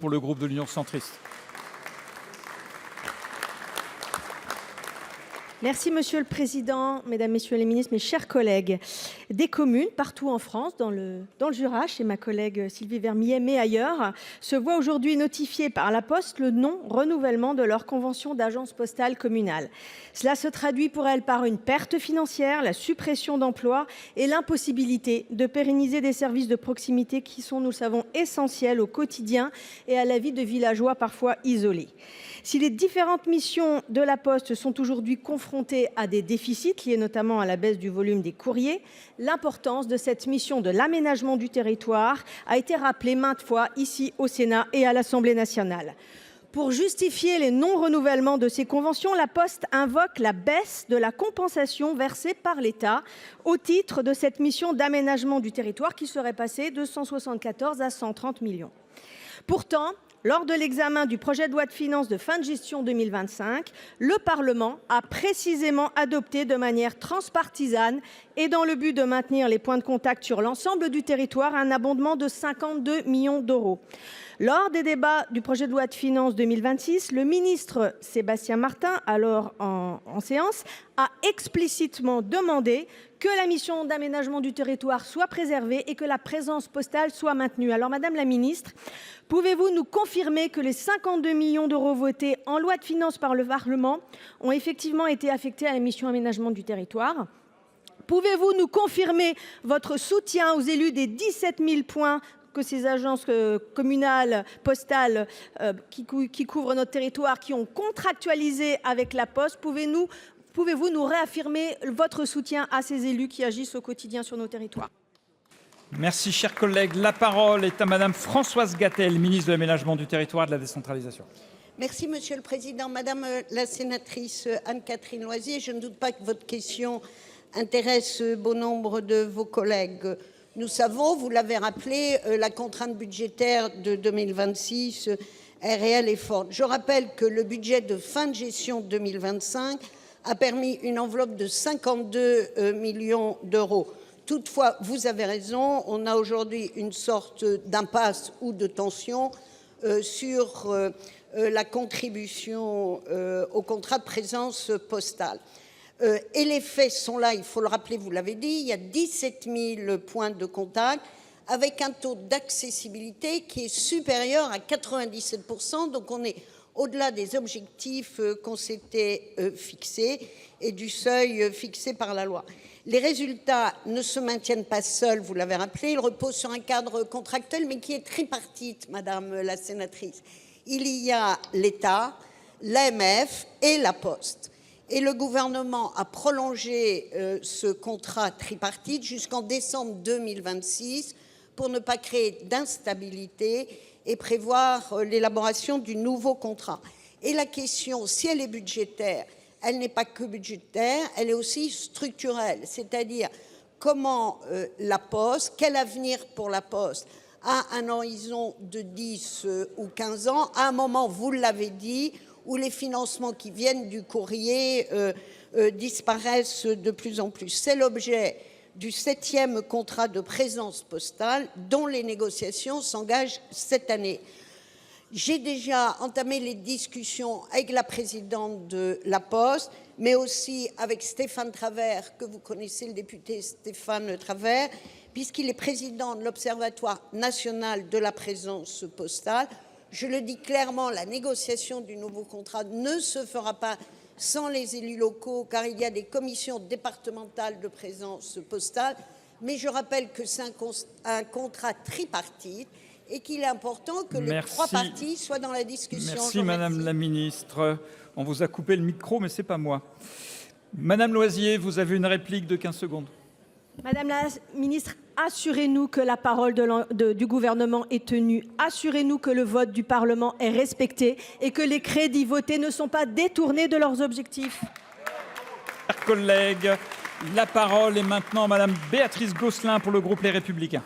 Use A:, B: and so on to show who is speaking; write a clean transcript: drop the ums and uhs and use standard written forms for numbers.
A: pour le groupe de l'Union centriste.
B: Merci Monsieur le Président, Mesdames, Messieurs les ministres, mes chers collègues. Des communes partout en France, dans le Jura, chez ma collègue Sylvie Vermeillet, mais ailleurs, se voient aujourd'hui notifier par la Poste le non-renouvellement de leur convention d'agence postale communale. Cela se traduit pour elles par une perte financière, la suppression d'emplois et l'impossibilité de pérenniser des services de proximité qui sont, nous le savons, essentiels au quotidien et à la vie de villageois parfois isolés. Si les différentes missions de la Poste sont aujourd'hui confrontées à des déficits liés notamment à la baisse du volume des courriers, l'importance de cette mission de l'aménagement du territoire a été rappelée maintes fois ici au Sénat et à l'Assemblée nationale. Pour justifier les non-renouvellements de ces conventions, la Poste invoque la baisse de la compensation versée par l'État au titre de cette mission d'aménagement du territoire qui serait passée de 174 à 130 millions. Pourtant, lors de l'examen du projet de loi de finances de fin de gestion 2025, le Parlement a précisément adopté de manière transpartisane et dans le but de maintenir les points de contact sur l'ensemble du territoire un abondement de 52 millions d'euros. Lors des débats du projet de loi de finances 2026, le ministre Sébastien Martin, alors en séance, a explicitement demandé que la mission d'aménagement du territoire soit préservée et que la présence postale soit maintenue. Alors, Madame la Ministre, pouvez-vous nous confirmer que les 52 millions d'euros votés en loi de finances par le Parlement ont effectivement été affectés à la mission aménagement du territoire ? Pouvez-vous nous confirmer votre soutien aux élus des 17 000 points que ces agences communales, postales, qui couvrent notre territoire, qui ont contractualisé avec la Poste? Pouvez-vous nous réaffirmer votre soutien à ces élus qui agissent au quotidien sur nos territoires?
A: Merci, chers collègues. La parole est à Madame Françoise Gatel, ministre de l'Aménagement du territoire et de la décentralisation.
C: Merci, Monsieur le Président. Madame la sénatrice Anne-Catherine Loisier, je ne doute pas que votre question intéresse bon nombre de vos collègues. Nous savons, vous l'avez rappelé, la contrainte budgétaire de 2026 est réelle et forte. Je rappelle que le budget de fin de gestion 2025 a permis une enveloppe de 52 millions d'euros. Toutefois, vous avez raison, on a aujourd'hui une sorte d'impasse ou de tension sur la contribution au contrat de présence postale. Et les faits sont là, il faut le rappeler, vous l'avez dit, il y a 17 000 points de contact avec un taux d'accessibilité qui est supérieur à 97%. Donc on est au-delà des objectifs qu'on s'était fixés et du seuil fixé par la loi. Les résultats ne se maintiennent pas seuls, vous l'avez rappelé, ils reposent sur un cadre contractuel mais qui est tripartite, Madame la sénatrice. Il y a l'État, l'AMF et la Poste. Et le gouvernement a prolongé ce contrat tripartite jusqu'en décembre 2026 pour ne pas créer d'instabilité et prévoir l'élaboration du nouveau contrat. Et la question, si elle est budgétaire, elle n'est pas que budgétaire, elle est aussi structurelle. C'est-à-dire comment la Poste, quel avenir pour la Poste à un horizon de 10 ou 15 ans, à un moment, vous l'avez dit, où les financements qui viennent du courrier disparaissent de plus en plus. C'est l'objet du 7e contrat de présence postale dont les négociations s'engagent cette année. J'ai déjà entamé les discussions avec la présidente de la Poste, mais aussi avec Stéphane Travert, que vous connaissez, le député Stéphane Travert, puisqu'il est président de l'Observatoire national de la présence postale. Je le dis clairement, la négociation du nouveau contrat ne se fera pas sans les élus locaux, car il y a des commissions départementales de présence postale. Mais je rappelle que c'est un contrat tripartite et qu'il est important que les trois parties soient dans la discussion.
A: Merci, Madame la Ministre. On vous a coupé le micro, mais ce n'est pas moi. Madame Loisier, vous avez une réplique de 15 secondes.
B: Madame la Ministre, assurez-nous que la parole du gouvernement est tenue. Assurez-nous que le vote du Parlement est respecté et que les crédits votés ne sont pas détournés de leurs objectifs.
A: Chers collègues, la parole est maintenant à Madame Béatrice Gosselin pour le groupe Les Républicains.